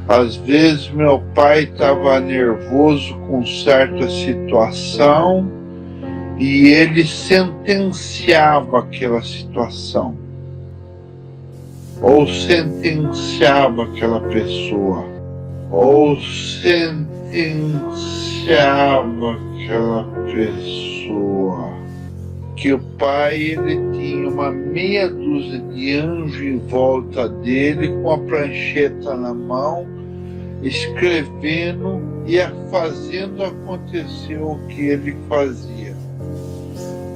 Às vezes meu pai estava nervoso com certa situação e ele sentenciava aquela situação, ou sentenciava aquela pessoa, ou sentenciava aquela pessoa. Que o pai, ele tinha uma meia dúzia de anjos em volta dele, com a prancheta na mão, escrevendo e fazendo acontecer o que ele fazia,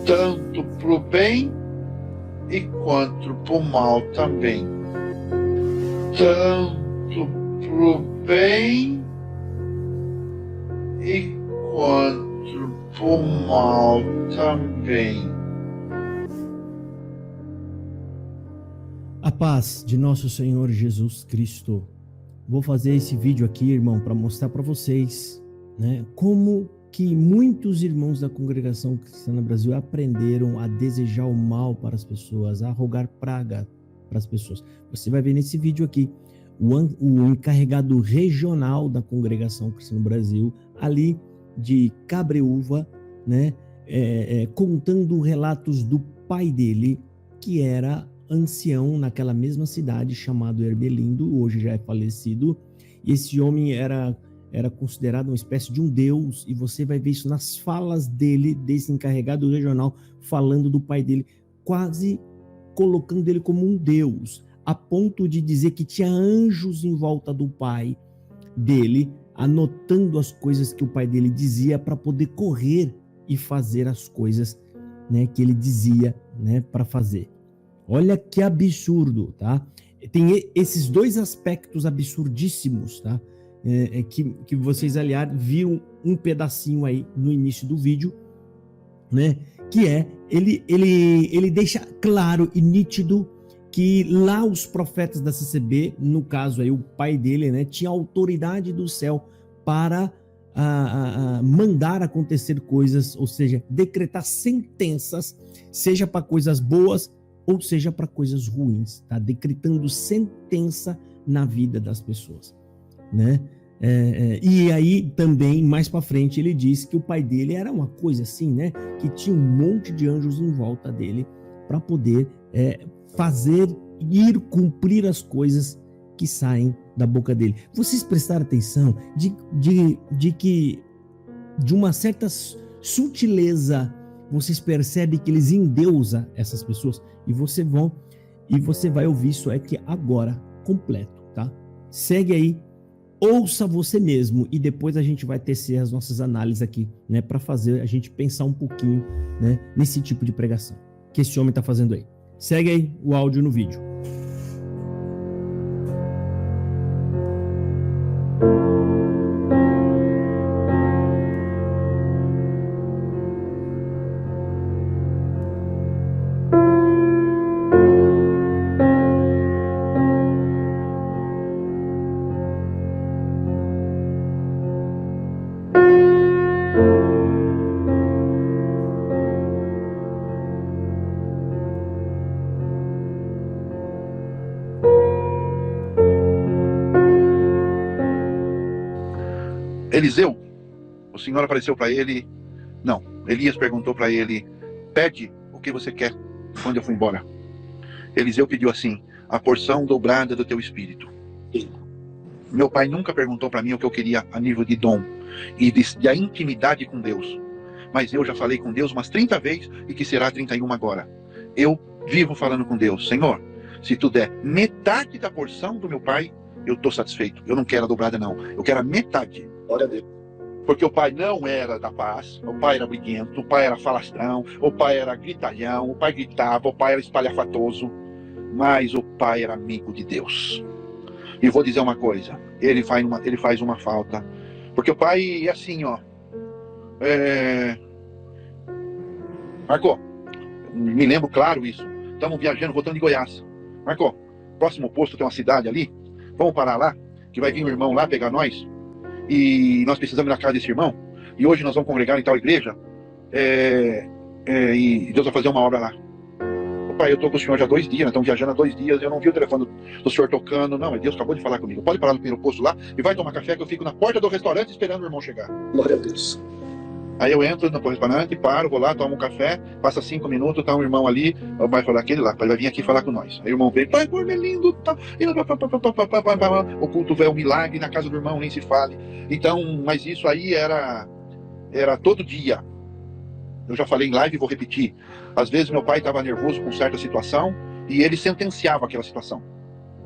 tanto para o bem e quanto para o mal também. Tanto para o bem e quanto para o mal também. A paz de nosso Senhor Jesus Cristo. Vou fazer esse vídeo aqui, irmão, para mostrar para vocês, né, como que muitos irmãos da congregação cristã no Brasil aprenderam a desejar o mal para as pessoas, a rogar praga para as pessoas. Você vai ver nesse vídeo aqui o encarregado regional da congregação cristã no Brasil, ali de Cabreúva, né, contando relatos do pai dele, que era ancião naquela mesma cidade, chamado Herbelindo, hoje já é falecido, e esse homem era considerado uma espécie de um deus, e você vai ver isso nas falas dele, desse encarregado regional, falando do pai dele, quase colocando ele como um deus, a ponto de dizer que tinha anjos em volta do pai dele, anotando as coisas que o pai dele dizia para poder correr e fazer as coisas, né, que ele dizia, né, para fazer. Olha que absurdo, tá? Tem esses dois aspectos absurdíssimos, tá? Que vocês, aliás, viram um pedacinho aí no início do vídeo, né? Que ele deixa claro e nítido que lá os profetas da CCB, no caso aí o pai dele, né, tinha autoridade do céu para mandar acontecer coisas, ou seja, decretar sentenças, seja para coisas boas, ou seja, para coisas ruins, tá? Decretando sentença na vida das pessoas, né? E aí também, mais para frente, ele diz que o pai dele era uma coisa assim, né? Que tinha um monte de anjos em volta dele para poder cumprir as coisas que saem da boca dele. Vocês prestaram atenção de que, de uma certa sutileza, vocês percebem que eles endeusam essas pessoas, e você vai ouvir isso aqui agora completo, tá? Segue aí, ouça você mesmo, e depois a gente vai tecer as nossas análises aqui, né, para fazer a gente pensar um pouquinho, né, nesse tipo de pregação que esse homem está fazendo aí. Segue aí o áudio no vídeo. Eliseu, o Senhor apareceu para ele. Não, Elias perguntou para ele: pede o que você quer quando eu for embora. Eliseu pediu assim: a porção dobrada do teu espírito. Meu pai nunca perguntou para mim o que eu queria a nível de dom e de a intimidade com Deus. Mas eu já falei com Deus umas 30 vezes e que será 31 agora. Eu vivo falando com Deus: Senhor, se tu der metade da porção do meu pai, eu estou satisfeito. Eu não quero a dobrada, não. Eu quero a metade. Glória a Deus. Porque o pai não era da paz, o pai era briguento, o pai era falastrão, o pai era gritalhão, o pai gritava, o pai era espalhafatoso, mas o pai era amigo de Deus. E vou dizer uma coisa, ele faz uma falta, porque o pai é assim, ó, Marcô, me lembro claro isso, estamos viajando, voltando de Goiás. Marcô, próximo posto tem uma cidade ali, vamos parar lá, que vai vir um irmão lá pegar nós, e nós precisamos ir na casa desse irmão, e hoje nós vamos congregar em tal igreja, e Deus vai fazer uma obra lá. pai, eu estou com o senhor já há 2 dias, nós estamos viajando há 2 dias, eu não vi o telefone do senhor tocando. Não, mas Deus acabou de falar comigo. Pode parar no primeiro posto lá e vai tomar café, que eu fico na porta do restaurante esperando o irmão chegar. Glória a Deus. Aí eu entro no restaurante, paro, vou lá, tomo um café, passa 5 minutos, tá um irmão ali, o pai fala, aquele lá, pai vai vir aqui falar com nós. Aí o irmão vem, pai, pô, ele é lindo, tá. O culto é um milagre, na casa do irmão nem se fale. Então, mas isso aí era todo dia. Eu já falei em live e vou repetir. Às vezes meu pai estava nervoso com certa situação e ele sentenciava aquela situação.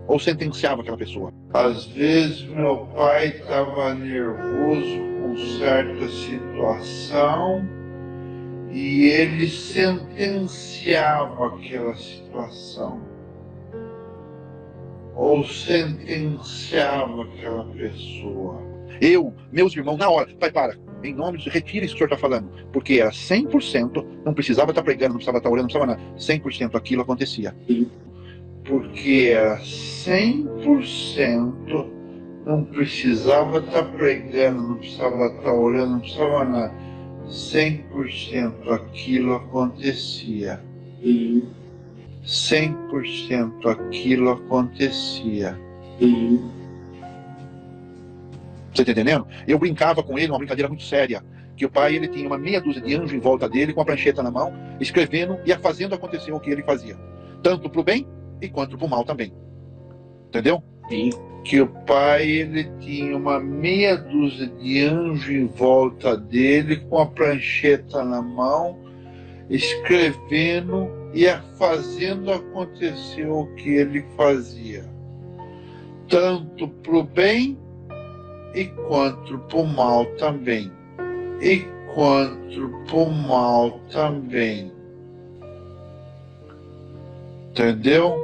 Ou sentenciava aquela pessoa. Às vezes meu pai estava nervoso com certa situação e ele sentenciava aquela situação. Ou sentenciava aquela pessoa. Meus irmãos, na hora, pai, para. Em nome de Deus, retira isso que o senhor está falando. Porque era 100%, não precisava estar pregando, não precisava estar orando, não precisava nada. 100% aquilo acontecia. Porque era 100%, não precisava estar pregando, não precisava estar orando, não precisava nada. 100% aquilo acontecia. 100% aquilo acontecia. Você está entendendo? Eu brincava com ele, uma brincadeira muito séria, que o pai ele tinha uma meia dúzia de anjos em volta dele, com a prancheta na mão, escrevendo e fazendo acontecer o que ele fazia. Tanto para o bem e quanto para o mal também. Entendeu? Sim. Que o pai ele tinha uma meia dúzia de anjos em volta dele, com a prancheta na mão, escrevendo e fazendo acontecer o que ele fazia. Tanto para o bem e quanto para o mal também. E quanto para o mal também. Entendeu?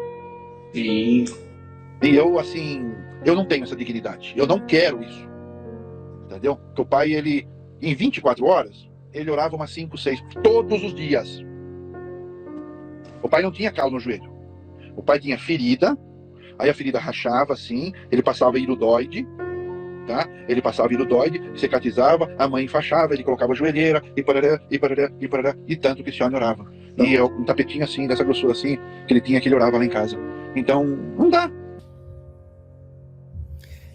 Sim. E eu, assim, eu não tenho essa dignidade. Eu não quero isso. Entendeu? Porque o pai, ele, em 24 horas, ele orava umas 5, 6, todos os dias. O pai não tinha calo no joelho. O pai tinha ferida, aí a ferida rachava assim, ele passava irudoide, tá? Ele passava irudoide, cicatrizava, a mãe enfaixava, ele colocava a joelheira, e parará, e parará, e parará, e tanto que esse homem orava. E eu, um tapetinho assim, dessa grossura assim, que ele tinha, que ele orava lá em casa. Então, não dá.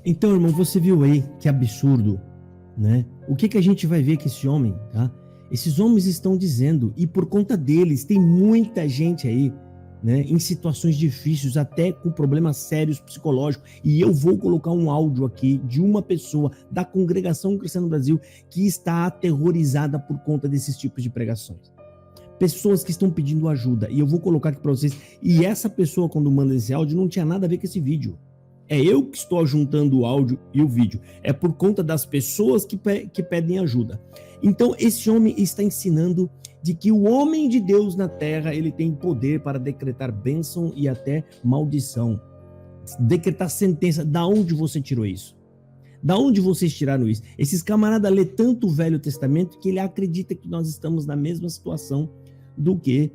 Então, irmão, você viu aí que absurdo, né? O que a gente vai ver com esse homem, tá? Esses homens estão dizendo, e por conta deles, tem muita gente aí, né, em situações difíceis, até com problemas sérios psicológicos, e eu vou colocar um áudio aqui de uma pessoa da Congregação Cristã no Brasil que está aterrorizada por conta desses tipos de pregações. Pessoas que estão pedindo ajuda, e eu vou colocar aqui para vocês, e essa pessoa quando manda esse áudio não tinha nada a ver com esse vídeo. É eu que estou juntando o áudio e o vídeo. É por conta das pessoas que pedem ajuda. Então, esse homem está ensinando de que o homem de Deus na terra, ele tem poder para decretar bênção e até maldição. Decretar sentença. Da onde você tirou isso? Da onde vocês tiraram isso? Esses camaradas lê tanto o Velho Testamento que ele acredita que nós estamos na mesma situação do que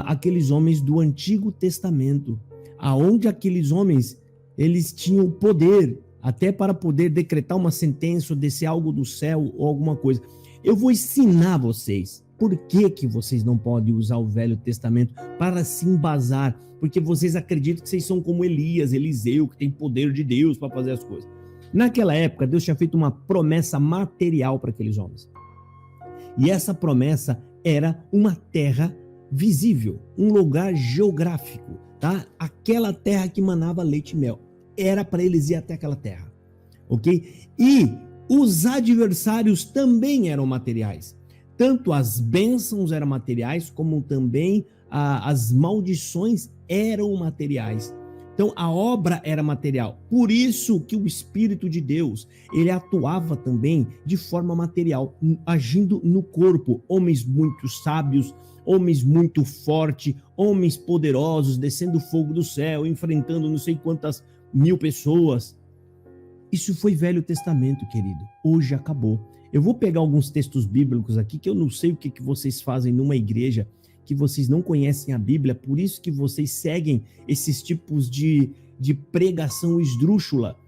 aqueles homens do Antigo Testamento. Aonde aqueles homens, eles tinham poder até para poder decretar uma sentença ou descer algo do céu ou alguma coisa. Eu vou ensinar vocês por que vocês não podem usar o Velho Testamento para se embasar, porque vocês acreditam que vocês são como Elias, Eliseu, que tem poder de Deus para fazer as coisas. Naquela época, Deus tinha feito uma promessa material para aqueles homens. E essa promessa era uma terra visível, um lugar geográfico, tá? Aquela terra que manava leite e mel. Era para eles ir até aquela terra, ok? E os adversários também eram materiais. Tanto as bênçãos eram materiais, como também as maldições eram materiais. Então, a obra era material. Por isso que o Espírito de Deus, ele atuava também de forma material, agindo no corpo. Homens muito sábios, homens muito fortes, homens poderosos, descendo fogo do céu, enfrentando não sei quantas mil pessoas. Isso foi Velho Testamento, querido. Hoje acabou. Eu vou pegar alguns textos bíblicos aqui, que eu não sei o que vocês fazem numa igreja, que vocês não conhecem a Bíblia, por isso que vocês seguem esses tipos de pregação esdrúxula.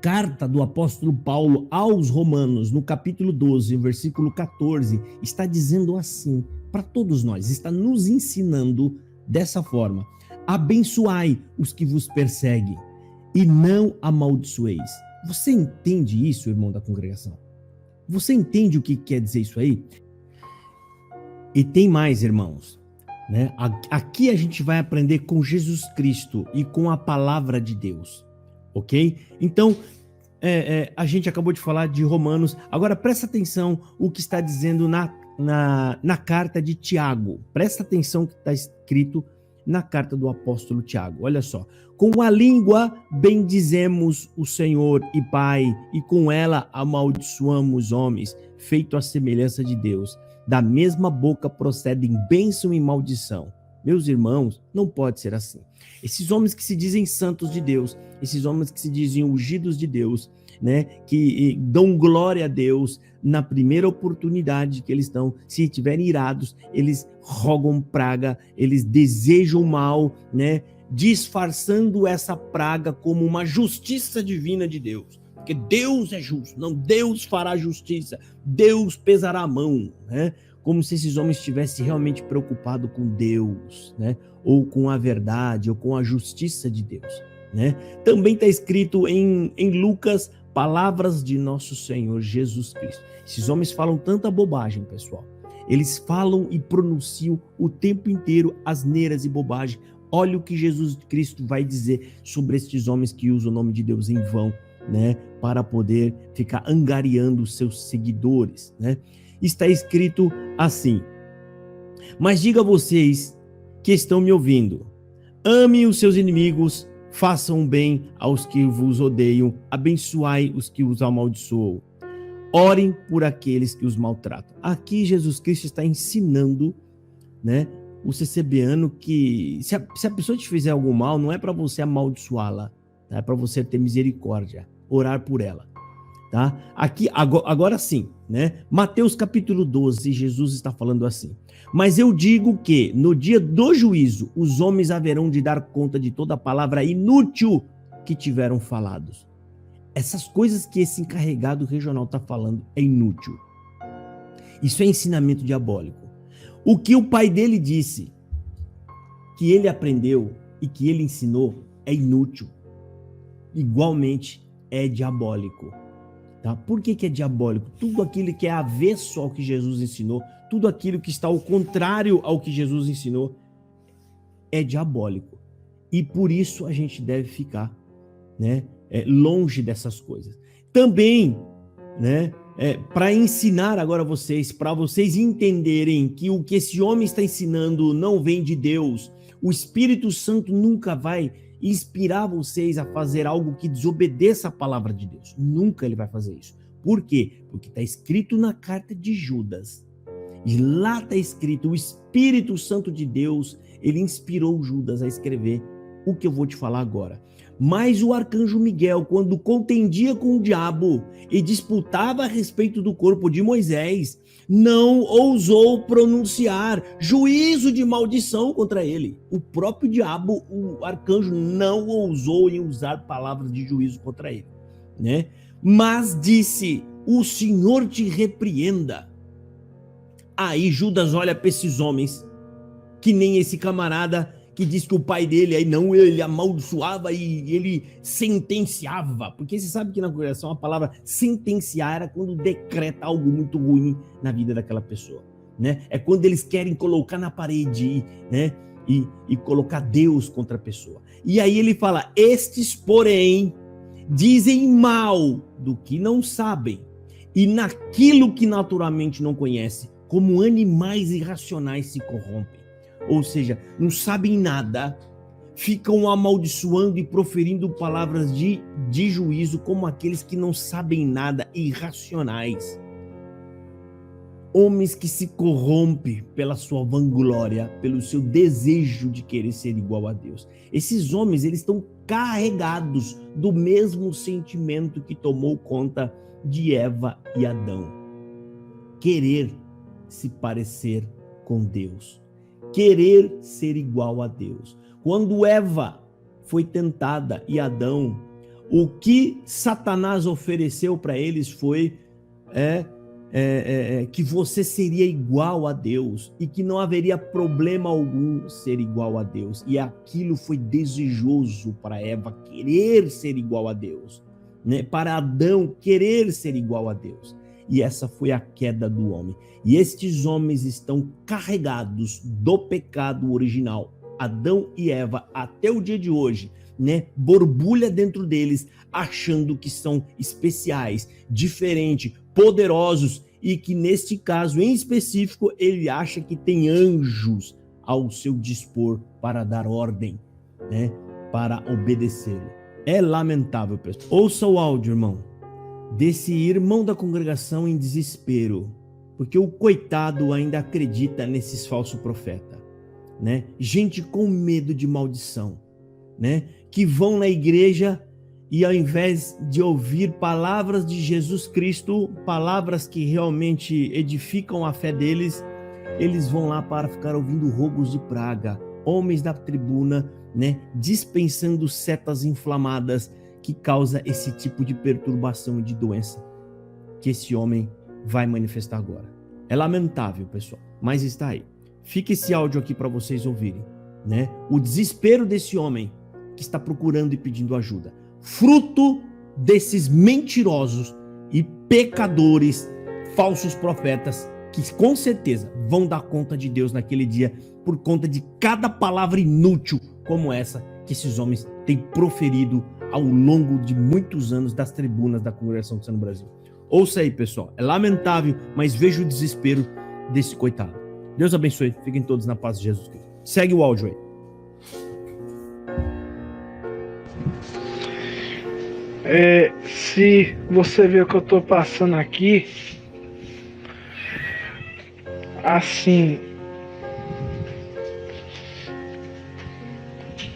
Carta do apóstolo Paulo aos Romanos, no capítulo 12, versículo 14, está dizendo assim, para todos nós, está nos ensinando dessa forma: abençoai os que vos perseguem e não amaldiçoeis. Você entende isso, irmão da congregação? Você entende o que quer dizer isso aí? E tem mais, irmãos, né? Aqui a gente vai aprender com Jesus Cristo e com a palavra de Deus, ok? Então, a gente acabou de falar de Romanos. Agora presta atenção o que está dizendo na carta de Tiago. Presta atenção o que está escrito na carta do apóstolo Tiago. Olha só: com a língua bendizemos o Senhor e Pai, e com ela amaldiçoamos homens, feito à semelhança de Deus. Da mesma boca procedem bênção e maldição. Meus irmãos, não pode ser assim. Esses homens que se dizem santos de Deus, esses homens que se dizem ungidos de Deus, né, que dão glória a Deus, na primeira oportunidade que eles estão, se estiverem irados, eles rogam praga, eles desejam mal, né, disfarçando essa praga como uma justiça divina de Deus. Porque Deus é justo, não, Deus fará justiça, Deus pesará a mão, né? Como se esses homens estivessem realmente preocupados com Deus, né? Ou com a verdade, ou com a justiça de Deus, né? Também está escrito em Lucas, palavras de nosso Senhor Jesus Cristo. Esses homens falam tanta bobagem, pessoal. Eles falam e pronunciam o tempo inteiro asneiras e bobagem. Olha o que Jesus Cristo vai dizer sobre estes homens que usam o nome de Deus em vão, né? Para poder ficar angariando os seus seguidores, né? Está escrito assim: mas diga a vocês que estão me ouvindo, ame os seus inimigos, façam bem aos que vos odeiam, abençoai os que os amaldiçoam, orem por aqueles que os maltratam. Aqui Jesus Cristo está ensinando, né, o CCBano que se a pessoa te fizer algo mal, não é para você amaldiçoá-la, tá? É para você ter misericórdia, orar por ela. Tá? Aqui, agora sim, né? Mateus capítulo 12, Jesus está falando assim: mas eu digo que no dia do juízo os homens haverão de dar conta de toda a palavra inútil que tiveram falados. Essas coisas que esse encarregado regional está falando é inútil. Isso é ensinamento diabólico. O que o pai dele disse, que ele aprendeu e que ele ensinou, é inútil. Igualmente é diabólico. Tá? Por que é diabólico? Tudo aquilo que é avesso ao que Jesus ensinou, tudo aquilo que está ao contrário ao que Jesus ensinou, é diabólico. E por isso a gente deve ficar, né, longe dessas coisas. Também, né, para ensinar agora vocês, para vocês entenderem que o que esse homem está ensinando não vem de Deus, o Espírito Santo nunca vai inspirar vocês a fazer algo que desobedeça a palavra de Deus. Nunca ele vai fazer isso. Por quê? Porque está escrito na carta de Judas. E lá está escrito, o Espírito Santo de Deus, ele inspirou Judas a escrever o que eu vou te falar agora. Mas o arcanjo Miguel, quando contendia com o diabo e disputava a respeito do corpo de Moisés, não ousou pronunciar juízo de maldição contra ele. O próprio diabo, o arcanjo, não ousou em usar palavras de juízo contra ele, né? Mas disse: o Senhor te repreenda. Aí Judas olha para esses homens, que nem esse camarada que diz que o pai dele aí não, ele amaldiçoava e ele sentenciava, porque você sabe que na congregação a palavra sentenciar era quando decreta algo muito ruim na vida daquela pessoa, né? É quando eles querem colocar na parede, né? E colocar Deus contra a pessoa. E aí ele fala: estes, porém, dizem mal do que não sabem e naquilo que naturalmente não conhecem, como animais irracionais se corrompem. Ou seja, não sabem nada, ficam amaldiçoando e proferindo palavras de juízo como aqueles que não sabem nada, irracionais. Homens que se corrompem pela sua vanglória, pelo seu desejo de querer ser igual a Deus. Esses homens, eles estão carregados do mesmo sentimento que tomou conta de Eva e Adão. Querer se parecer com Deus. Querer ser igual a Deus. Quando Eva foi tentada e Adão, o que Satanás ofereceu para eles foi que você seria igual a Deus e que não haveria problema algum ser igual a Deus. E aquilo foi desejoso para Eva querer ser igual a Deus, né? Para Adão querer ser igual a Deus. E essa foi a queda do homem. E estes homens estão carregados do pecado original. Adão e Eva, até o dia de hoje, né, borbulha dentro deles, achando que são especiais, diferentes, poderosos, e que neste caso em específico ele acha que tem anjos ao seu dispor para dar ordem, né, para obedecê-lo. É lamentável, pessoal. Ouça o áudio, irmão, desse irmão da congregação em desespero, porque o coitado ainda acredita nesses falsos profetas, né? Gente com medo de maldição, né? Que vão na igreja e ao invés de ouvir palavras de Jesus Cristo, palavras que realmente edificam a fé deles, eles vão lá para ficar ouvindo rogos de praga, homens da tribuna, né? Dispensando setas inflamadas que causa esse tipo de perturbação e de doença que esse homem vai manifestar agora. É lamentável, pessoal, mas está aí. Fica esse áudio aqui para vocês ouvirem, né? O desespero desse homem que está procurando e pedindo ajuda, fruto desses mentirosos e pecadores, falsos profetas, que com certeza vão dar conta de Deus naquele dia por conta de cada palavra inútil como essa que esses homens têm proferido ao longo de muitos anos das tribunas da Congregação Cristã no Brasil. Ouça aí, pessoal. É lamentável, mas veja o desespero desse coitado. Deus abençoe. Fiquem todos na paz de Jesus Cristo. Segue o áudio aí. Se você vê o que eu tô passando aqui, assim,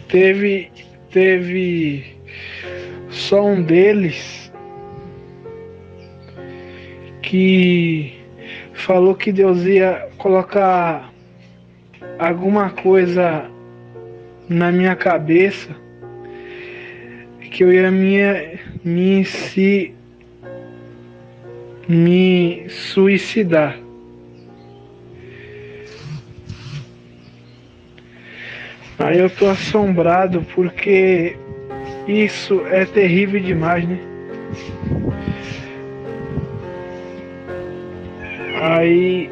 teve só um deles que falou que Deus ia colocar alguma coisa na minha cabeça, que eu ia me suicidar. Aí eu tô assombrado porque isso é terrível demais, né? Aí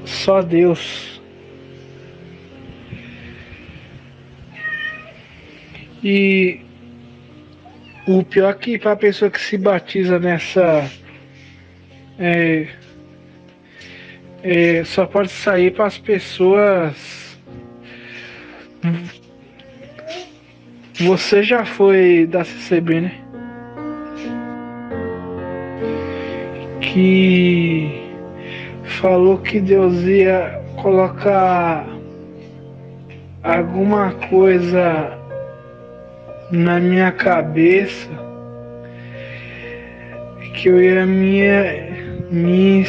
só Deus. E o pior é que para a pessoa que se batiza nessa só pode sair para as pessoas. Você já foi da CCB, né? Que falou que Deus ia colocar alguma coisa na minha cabeça, que eu ia me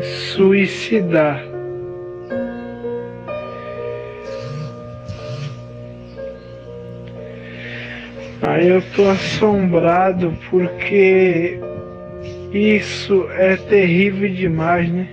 suicidar. Aí eu tô assombrado porque isso é terrível demais, né?